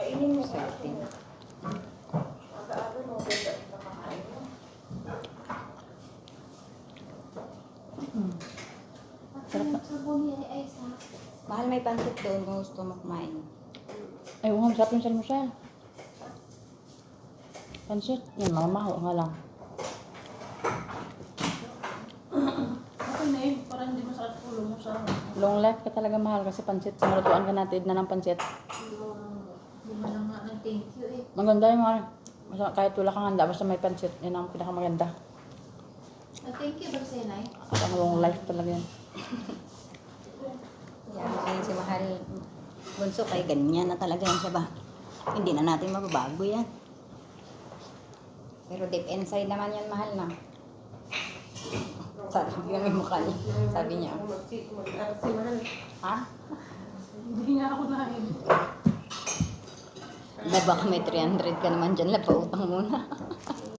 Kainin mo sa atin. Mahal, may pansit doon kung gusto mo kumain. Ay, huwag masarap yung salmusal. Pansit. Yan, mamamaho nga lang. Okay na yun, parang hindi masarap ulo mo sa Long life ka talaga, mahal, kasi pansit. Sinalutuan ka natin na ng pansit. Hindi mo lang nga ng thank you eh. Maganda yung mahal. Kahit wala kang handa, basta may pansit. Yan ang pinakamaganda. Thank you ba sa'yo, Nay? At ang long life talaga yan. Yan, ngayon si Mahal Bunso, kay ganyan na talaga yan siya ba? Hindi na natin mababago yan. Pero deep inside naman yan, Mahal na. Sabi niya may mukha niya. Sabi niya. Ha? Hindi nga ako nahin. Baka may 300 ka naman dyan, pautang muna.